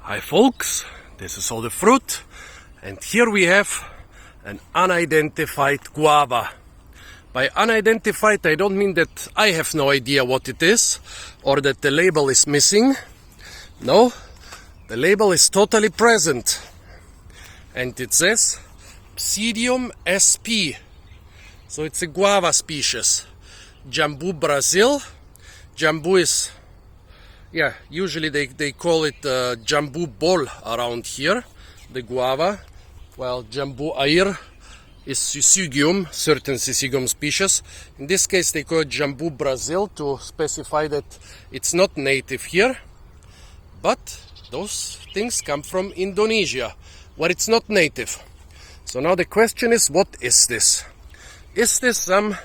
Hi folks, this is all the fruit, and here we have an unidentified guava. By unidentified I don't mean that I have no idea what it is or that the label is missing. No, the label is totally present and it says Psidium sp. So it's a guava species. Jambu Brazil. Jambu is, usually they call it jambu ball around here, the guava. Well, jambu air is Psidium, certain Psidium species. In this case they call it Jambu Brazil to specify that it's not native here. But those things come from Indonesia, where it's not native. So now the question is, what is this? Is this some...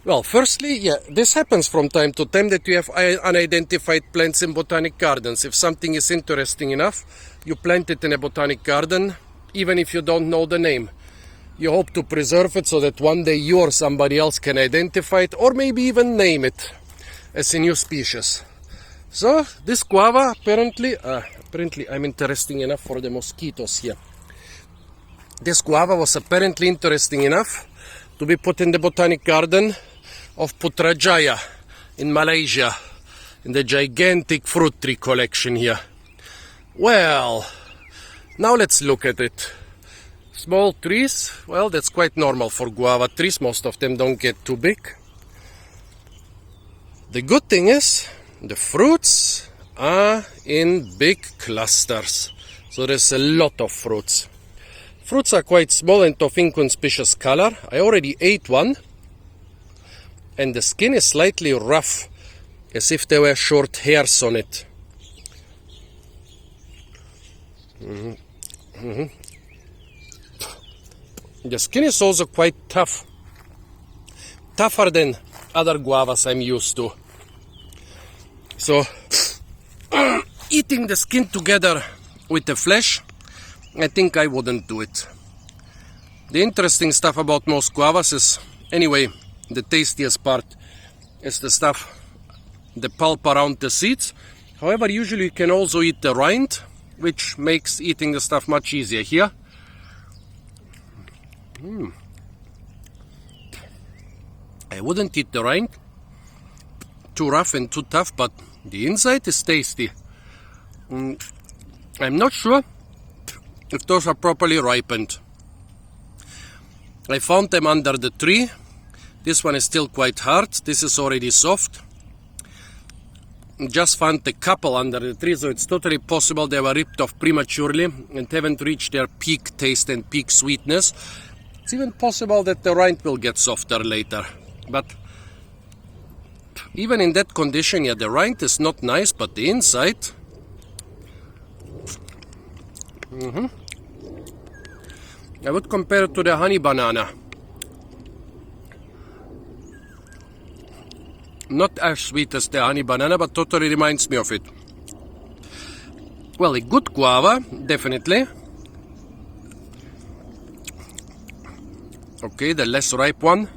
Well, firstly, this happens from time to time that you have unidentified plants in botanic gardens. If something is interesting enough, you plant it in a botanic garden, even if you don't know the name. You hope to preserve it so that one day you or somebody else can identify it, or maybe even name it as a new species. So, this guava, apparently I'm interesting enough for the mosquitoes here. This guava was apparently interesting enough to be put in the botanic garden of Putrajaya in Malaysia, in the gigantic fruit tree collection here. Well, now let's look at it. Small trees, well, that's quite normal for guava trees. Most of them don't get too big. The good thing is, the fruits are in big clusters. So there's a lot of fruits. Fruits are quite small and of inconspicuous color. I already ate one. And the skin is slightly rough, as if there were short hairs on it. The skin is also quite tough. Tougher than other guavas I'm used to. So, eating the skin together with the flesh, I think I wouldn't do it. The interesting stuff about most guavas is, anyway, the tastiest part is the stuff, the pulp around the seeds. However, usually you can also eat the rind, which makes eating the stuff much easier here. I wouldn't eat the rind, too rough and too tough, but the inside is tasty. I'm not sure if those are properly ripened. I found them under the tree. This one is still quite hard. This is already soft. Just found a couple under the tree, so it's totally possible they were ripped off prematurely and haven't reached their peak taste and peak sweetness. It's even possible that the rind will get softer later. But even in that condition, the rind is not nice, but the inside... I would compare it to the honey banana. Not as sweet as the honey banana, but totally reminds me of it. Well, a good guava, definitely. Okay, the less ripe one.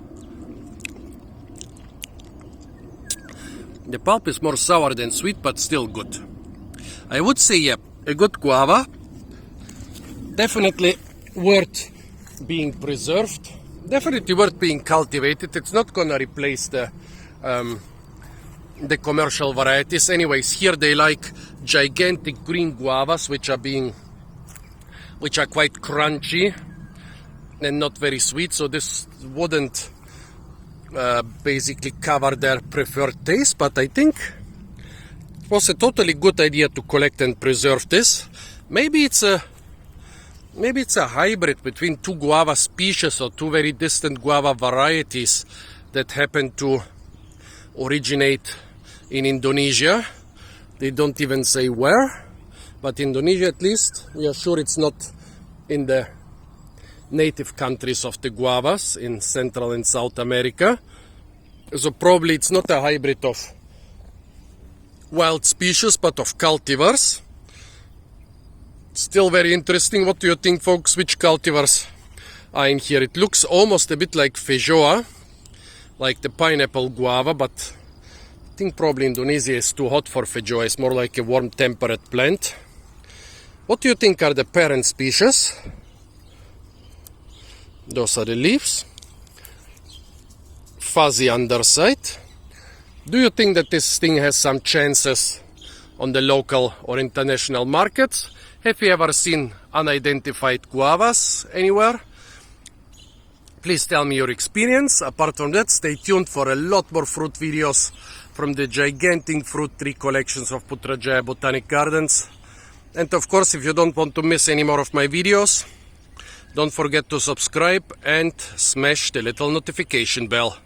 The pulp is more sour than sweet, but still good. I would say, a good guava. Definitely worth being preserved. Definitely worth being cultivated. It's not gonna replace the commercial varieties. Anyways, here they like gigantic green guavas, which are quite crunchy and not very sweet. So this wouldn't basically cover their preferred taste, but I think it was a totally good idea to collect and preserve this. Maybe it's a hybrid between two guava species or two very distant guava varieties that happen to originate in Indonesia. They don't even say where, but Indonesia at least, we are sure it's not in the native countries of the guavas in Central and South America. So probably it's not a hybrid of wild species, but of cultivars. Still very interesting. What do you think, folks? Which cultivars are in here? It looks almost a bit like feijoa, like the pineapple guava, but I think probably Indonesia is too hot for feijoa. It's more like a warm temperate plant. What do you think are the parent species? Those are the leaves. Fuzzy underside. Do you think that this thing has some chances on the local or international markets? Have you ever seen unidentified guavas anywhere? Please tell me your experience. Apart from that, stay tuned for a lot more fruit videos from the gigantic fruit tree collections of Putrajaya Botanic Gardens. And of course, if you don't want to miss any more of my videos, don't forget to subscribe and smash the little notification bell.